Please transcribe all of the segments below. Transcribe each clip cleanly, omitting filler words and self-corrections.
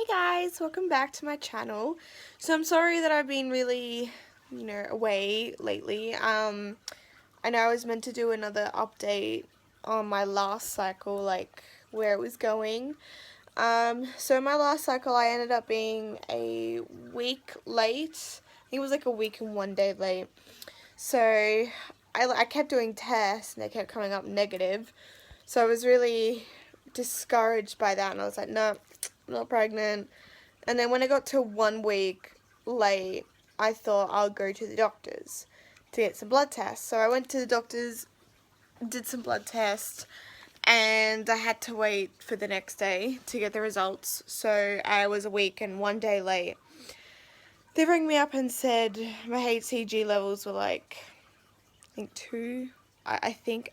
guys, welcome back to my channel. So I'm sorry that I've been really, away lately. I know I was meant to do another update on my last cycle, like where it was going. So my last cycle I ended up being a week late. I think it was like a week and 1 day late. So I kept doing tests and they kept coming up negative. So I was really discouraged by that and I was like, no, I'm not pregnant. And then when I got to 1 week late, I thought I'll go to the doctors to get some blood tests. So I went to the doctors, did some blood tests, and I had to wait for the next day to get the results. So I was a week and 1 day late. They rang me up and said my HCG levels were like, I think 2. I think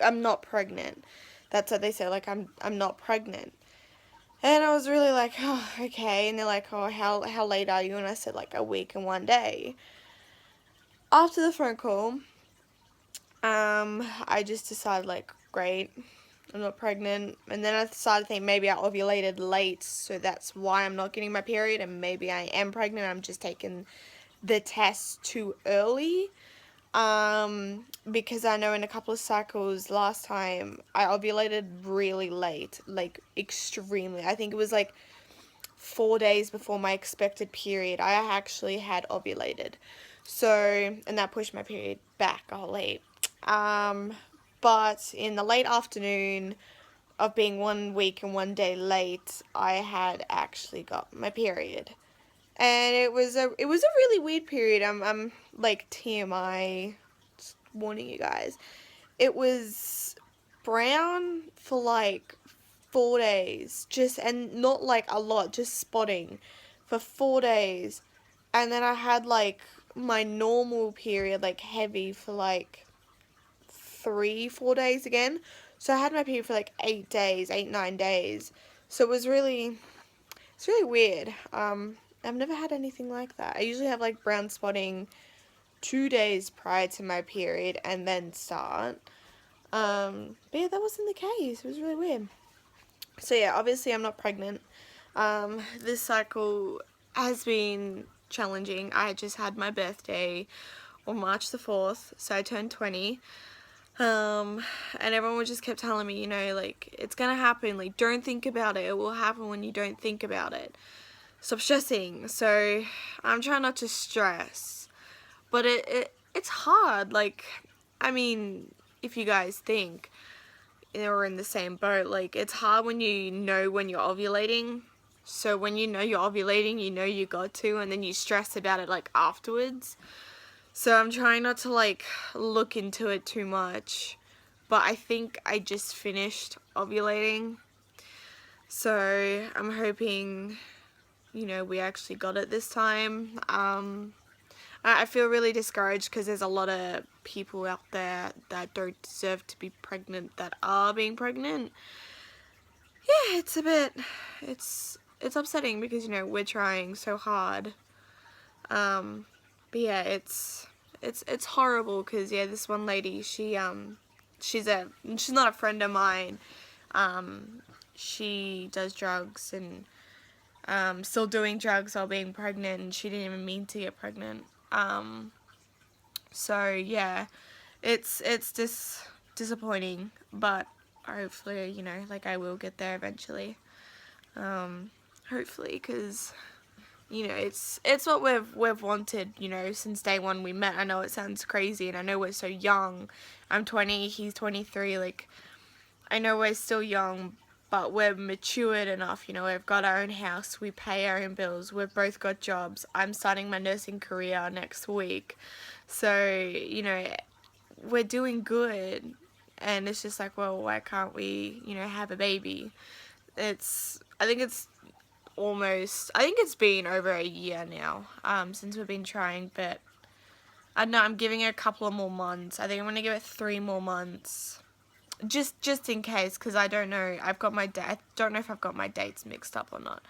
I'm not pregnant. That's what they said. Like I'm not pregnant. And I was really like, oh, okay. And they're like, oh, how late are you? And I said, like, a week and 1 day. After the phone call, I just decided, like, great, I'm not pregnant. And then I started to think maybe I ovulated late, so that's why I'm not getting my period. And maybe I am pregnant. I'm just taking the test too early. Because I know in a couple of cycles last time, I ovulated really late, like extremely. I think it was like 4 days before my expected period. I actually had ovulated. So, and that pushed my period back a whole heap. But in the late afternoon of being 1 week and 1 day late, I had actually got my period. And it was a really weird period. I'm like TMI, just warning you guys. It was brown for like 4 days, and not like a lot, just spotting for 4 days. And then I had like my normal period, like heavy, for like 3-4 days again. So I had my period for like 8 days, 8-9 days. So it's really weird. I've never had anything like that. I usually have like brown spotting 2 days prior to my period and then start. But yeah, that wasn't the case. It was really weird. So yeah, obviously I'm not pregnant. This cycle has been challenging. I just had my birthday on March the 4th, so I turned 20. And everyone just kept telling me, like, it's gonna happen, like, don't think about it. It will happen when you don't think about it. Stop stressing. So I'm trying not to stress. But it's hard. Like, I mean, if you guys think we're in the same boat, like, it's hard when you know when you're ovulating. So when you know you're ovulating, you know you got to, and then you stress about it, like, afterwards. So I'm trying not to, like, look into it too much. But I think I just finished ovulating. So I'm hoping, we actually got it this time. I feel really discouraged because there's a lot of people out there that don't deserve to be pregnant that are being pregnant. Yeah, it's upsetting because, upsetting, we're trying so hard. But yeah, it's horrible because, yeah, this one lady, she's not a friend of mine. She does drugs and still doing drugs while being pregnant, and she didn't even mean to get pregnant. So yeah, it's disappointing, but hopefully, like, I will get there eventually. Hopefully, because it's what we've wanted, since day one we met. I know it sounds crazy, and I know we're so young. I'm 20, he's 23. Like, I know we're still young, but we're matured enough, we've got our own house, we pay our own bills, we've both got jobs. I'm starting my nursing career next week. So, we're doing good. And it's just like, well, why can't we, have a baby? I think it's been over a year now, since we've been trying, but I don't know, I'm giving it a couple of more months. I think I'm going to give it 3 more months. Just in case, because I don't know. I don't know if I've got my dates mixed up or not.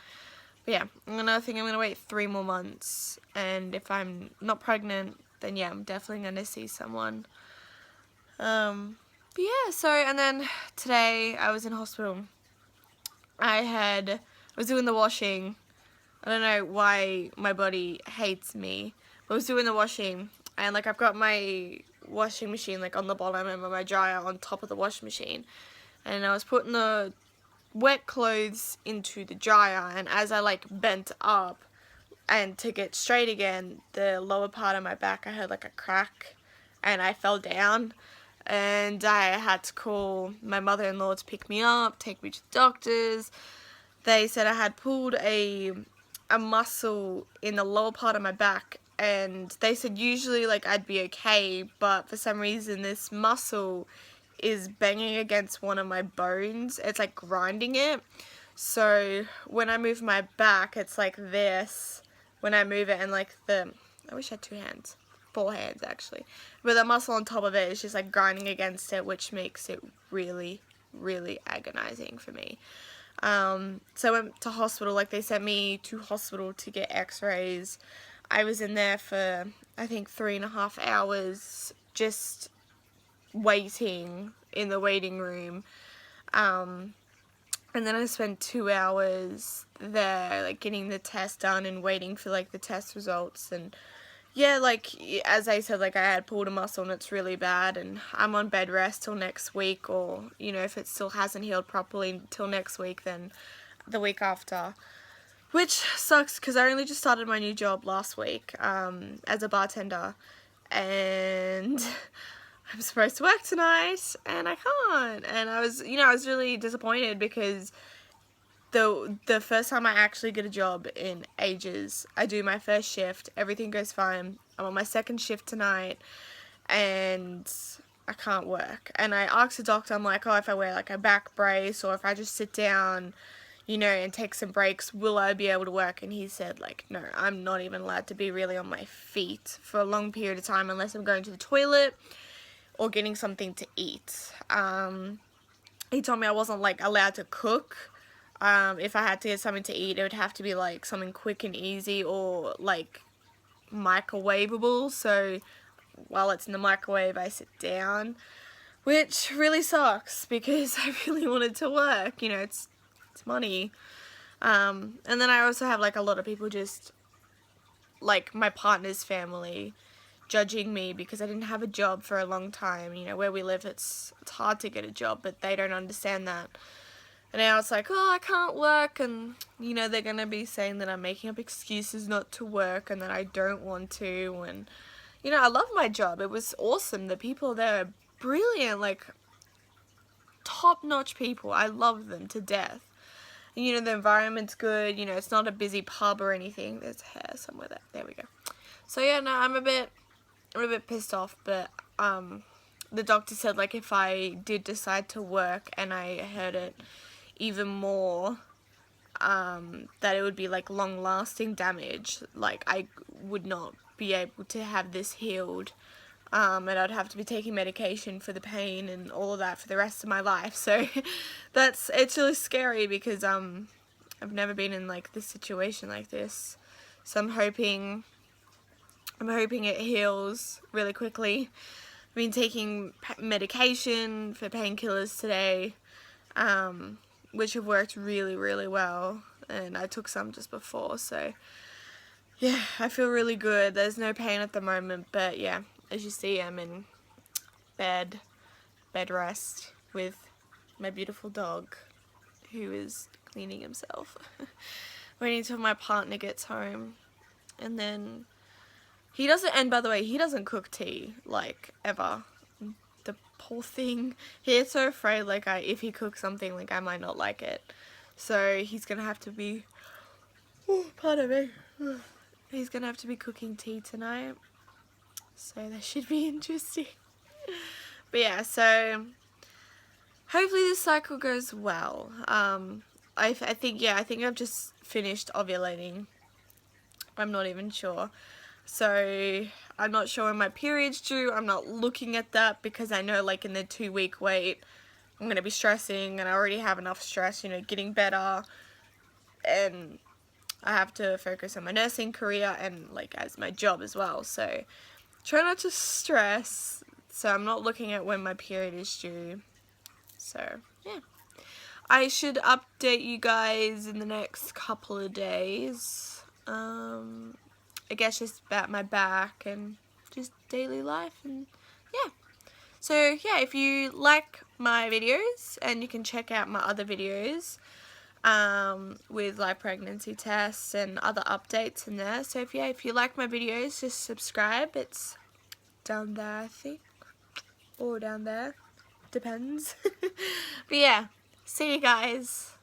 But yeah, I'm gonna wait 3 more months, and if I'm not pregnant, then yeah, I'm definitely gonna see someone. But yeah. So, and then today I was in hospital. I had I was doing the washing. I don't know why my body hates me. But I was doing the washing, and like I've got my washing machine like on the bottom and my dryer on top of the washing machine. And I was putting the wet clothes into the dryer, and as I like bent up and to get straight again, the lower part of my back, I had like a crack and I fell down, and I had to call my mother-in-law to pick me up, take me to the doctors. They said I had pulled a muscle in the lower part of my back, and they said usually like I'd be okay, but for some reason this muscle is banging against one of my bones. It's like grinding it. So when I move my back, it's like this when I move it, and like I wish I had 2 hands. 4 hands actually. But the muscle on top of it is just like grinding against it, which makes it really, really agonizing for me. So I went to hospital. Like they sent me to hospital to get x-rays. I was in there for I think 3.5 hours just waiting in the waiting room. And then I spent 2 hours there like getting the test done and waiting for like the test results. And yeah, like as I said, like I had pulled a muscle and it's really bad, and I'm on bed rest till next week, or you know, if it still hasn't healed properly till next week, then the week after. Which sucks because I only just started my new job last week as a bartender, and I'm supposed to work tonight and I can't. And I was really disappointed because the first time I actually get a job in ages, I do my first shift, everything goes fine. I'm on my second shift tonight and I can't work. And I asked the doctor, I'm like, oh, if I wear like a back brace or if I just sit down, you know, and take some breaks, will I be able to work? And he said like, no, I'm not even allowed to be really on my feet for a long period of time unless I'm going to the toilet or getting something to eat. He told me I wasn't like allowed to cook. If I had to get something to eat, it would have to be like something quick and easy or like microwavable. So while it's in the microwave, I sit down, which really sucks because I really wanted to work. You know, it's money. And then I also have like a lot of people just like my partner's family judging me because I didn't have a job for a long time. You know, where we live, it's hard to get a job, but they don't understand that. And now it's like, oh, I can't work, and, you know, they're going to be saying that I'm making up excuses not to work and that I don't want to, and, you know, I love my job. It was awesome. The people there are brilliant, like, top-notch people. I love them to death. And, you know, the environment's good, you know, it's not a busy pub or anything. There's hair somewhere there we go. So, yeah, no, I'm a bit pissed off, but, the doctor said, like, if I did decide to work and I heard it even more, that it would be like long-lasting damage. Like I would not be able to have this healed, and I'd have to be taking medication for the pain and all of that for the rest of my life. So it's really scary because I've never been in like this situation like this. So I'm hoping it heals really quickly. I've been taking medication for painkillers today, which have worked really, really well, and I took some just before, so yeah, I feel really good. There's no pain at the moment, but yeah, as you see, I'm in bed rest with my beautiful dog, who is cleaning himself, waiting until my partner gets home, and then and by the way, he doesn't cook tea, like, ever. The poor thing. He's so afraid, like, if he cooks something, like, I might not like it. So, he's gonna have to be... Oh, pardon me. He's gonna have to be cooking tea tonight. So, that should be interesting. But yeah, so... hopefully this cycle goes well. I think I've just finished ovulating. I'm not even sure. So, I'm not sure when my period's due. I'm not looking at that because I know, like, in the 2-week wait, I'm going to be stressing, and I already have enough stress, you know, getting better, and I have to focus on my nursing career and, like, as my job as well. So, try not to stress. So, I'm not looking at when my period is due. So, yeah. I should update you guys in the next couple of days. I guess just about my back and just daily life, and yeah. So yeah, if you like my videos, and you can check out my other videos with like pregnancy tests and other updates in there. So if you like my videos, just subscribe. It's down there, I think, or down there, depends. But yeah, see you guys.